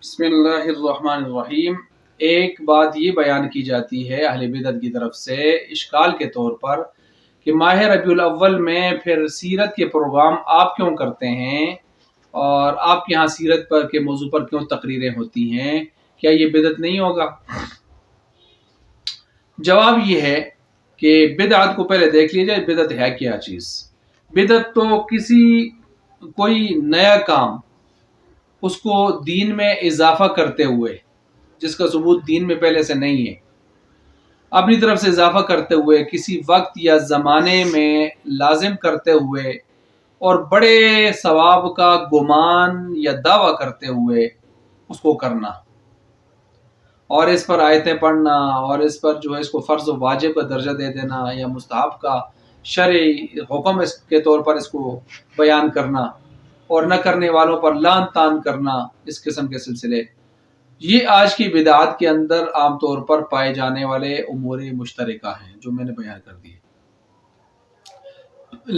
بسم اللہ الرحمن الرحیم۔ ایک بات یہ بیان کی جاتی ہے اہل بدعت کی طرف سے اشکال کے طور پر کہ ماہ ربیع الاول میں پھر سیرت کے پروگرام آپ کیوں کرتے ہیں اور آپ کے ہاں سیرت پر کے موضوع پر کیوں تقریریں ہوتی ہیں، کیا یہ بدعت نہیں ہوگا؟ جواب یہ ہے کہ بدعت کو پہلے دیکھ لیجیے بدعت ہے کیا چیز۔ بدعت تو کوئی نیا کام اس کو دین میں اضافہ کرتے ہوئے، جس کا ثبوت دین میں پہلے سے نہیں ہے، اپنی طرف سے اضافہ کرتے ہوئے، کسی وقت یا زمانے میں لازم کرتے ہوئے اور بڑے ثواب کا گمان یا دعویٰ کرتے ہوئے اس کو کرنا، اور اس پر آیتیں پڑھنا، اور اس پر جو ہے اس کو فرض و واجب کا درجہ دے دینا یا مستحب کا شرعی حکم اس کے طور پر اس کو بیان کرنا، اور نہ کرنے والوں پر لعن طعن کرنا، اس قسم کے سلسلے، یہ آج کی بدعات کے اندر عام طور پر پائے جانے والے امور مشترکہ ہیں جو میں نے بیان کر دیے۔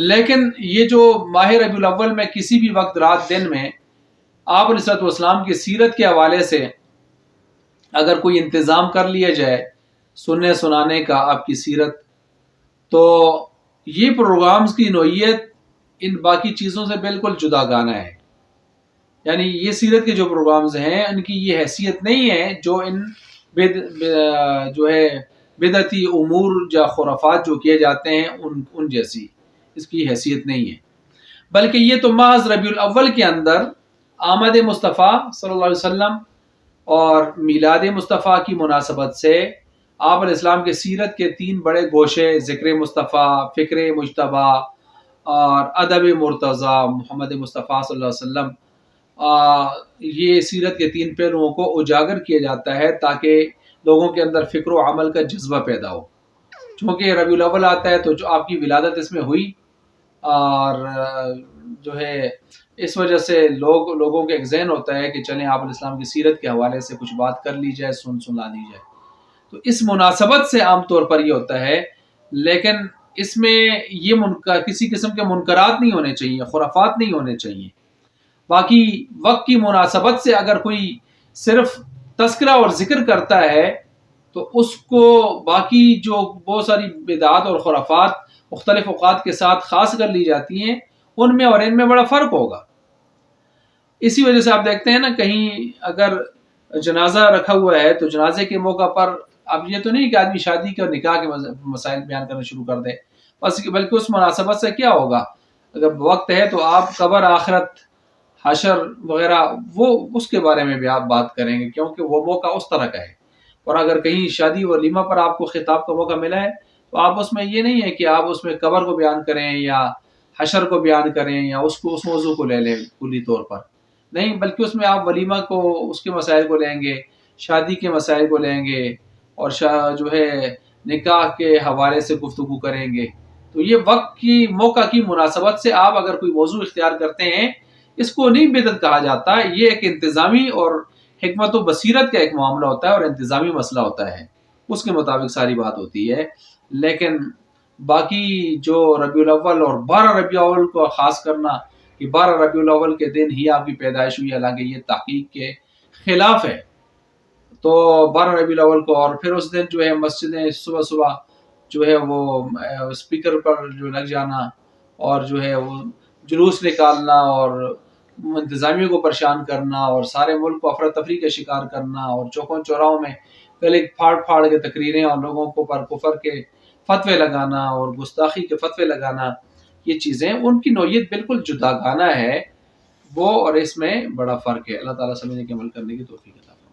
لیکن یہ جو ماہ ربیع الاول میں کسی بھی وقت رات دن میں آپ علیہ الصلوۃ والسلام کی سیرت کے حوالے سے اگر کوئی انتظام کر لیا جائے سننے سنانے کا آپ کی سیرت، تو یہ پروگرامز کی نوعیت ان باقی چیزوں سے بالکل جدا گانہ ہے۔ یعنی یہ سیرت کے جو پروگرامز ہیں ان کی یہ حیثیت نہیں ہے جو جو ہے بدعتی امور یا خرافات جو کیے جاتے ہیں ان جیسی، اس کی حیثیت نہیں ہے، بلکہ یہ تو محض ربیع الاول کے اندر آمد مصطفیٰ صلی اللہ علیہ وسلم اور میلاد مصطفیٰ کی مناسبت سے آپ علیہ السلام کے سیرت کے 3 بڑے گوشے، ذکر مصطفیٰ، فکر مجتبیٰ اور ادب مرتضیٰ محمد مصطفیٰ صلی اللہ علیہ وسلم، یہ سیرت کے 3 پہلوؤں کو اجاگر کیا جاتا ہے تاکہ لوگوں کے اندر فکر و عمل کا جذبہ پیدا ہو۔ چونکہ ربیع الاول آتا ہے تو جو آپ کی ولادت اس میں ہوئی، اور جو ہے اس وجہ سے لوگوں کے ایک ذہن ہوتا ہے کہ چلیں آپ علیہ السلام کی سیرت کے حوالے سے کچھ بات کر لی جائے، سنا دی جائے، تو اس مناسبت سے عام طور پر یہ ہوتا ہے۔ لیکن اس میں یہ کسی قسم کے منکرات نہیں ہونے چاہیے، خرافات نہیں ہونے چاہیے۔ باقی وقت کی مناسبت سے اگر کوئی صرف تذکرہ اور ذکر کرتا ہے تو اس کو باقی جو بہت ساری بدعات اور خرافات مختلف اوقات کے ساتھ خاص کر لی جاتی ہیں، ان میں اور ان میں بڑا فرق ہوگا۔ اسی وجہ سے آپ دیکھتے ہیں نا، کہیں اگر جنازہ رکھا ہوا ہے تو جنازے کے موقع پر اب یہ تو نہیں کہ آدمی شادی کے اور نکاح کے مسائل بیان کرنا شروع کر دے، بلکہ اس مناسبت سے کیا ہوگا، اگر وقت ہے تو آپ قبر، آخرت، حشر وغیرہ وہ اس کے بارے میں بھی آپ بات کریں گے، کیونکہ وہ موقع اس طرح کا ہے۔ اور اگر کہیں شادی ولیمہ پر آپ کو خطاب کا موقع ملا ہے تو آپ اس میں یہ نہیں ہے کہ آپ اس میں قبر کو بیان کریں یا حشر کو بیان کریں یا اس موضوع کو لے لیں کلی طور پر، نہیں، بلکہ اس میں آپ ولیمہ کو، اس کے مسائل کو لیں گے، شادی کے مسائل کو لیں گے، اور جو ہے نکاح کے حوالے سے گفتگو کریں گے۔ تو یہ وقت کی، موقع کی مناسبت سے آپ اگر کوئی موضوع اختیار کرتے ہیں، اس کو نہیں بدعت کہا جاتا، یہ ایک انتظامی اور حکمت و بصیرت کا ایک معاملہ ہوتا ہے اور انتظامی مسئلہ ہوتا ہے، اس کے مطابق ساری بات ہوتی ہے۔ لیکن باقی جو ربیع الاول اور 12 ربیع الاول کو خاص کرنا کہ 12 ربیع الاول کے دن ہی آپ کی پیدائش ہوئی، حالانکہ یہ تحقیق کے خلاف ہے، تو 12 ربیع الاول کو، اور پھر اس دن جو ہے مسجدیں صبح جو ہے وہ اسپیکر پر جو لگ جانا اور جو ہے وہ جلوس نکالنا اور انتظامیہ کو پریشان کرنا اور سارے ملک کو افراتفری کا شکار کرنا اور چوکوں چوراہوں میں گلے پھاڑ کے تقریریں اور لوگوں کو پر کفر کے فتوے لگانا اور گستاخی کے فتوے لگانا، یہ چیزیں ان کی نوعیت بالکل جدا گانہ ہے وہ، اور اس میں بڑا فرق ہے۔ اللہ تعالیٰ سمجھنے کے عمل کرنے کی توفیق عطا فرمائے۔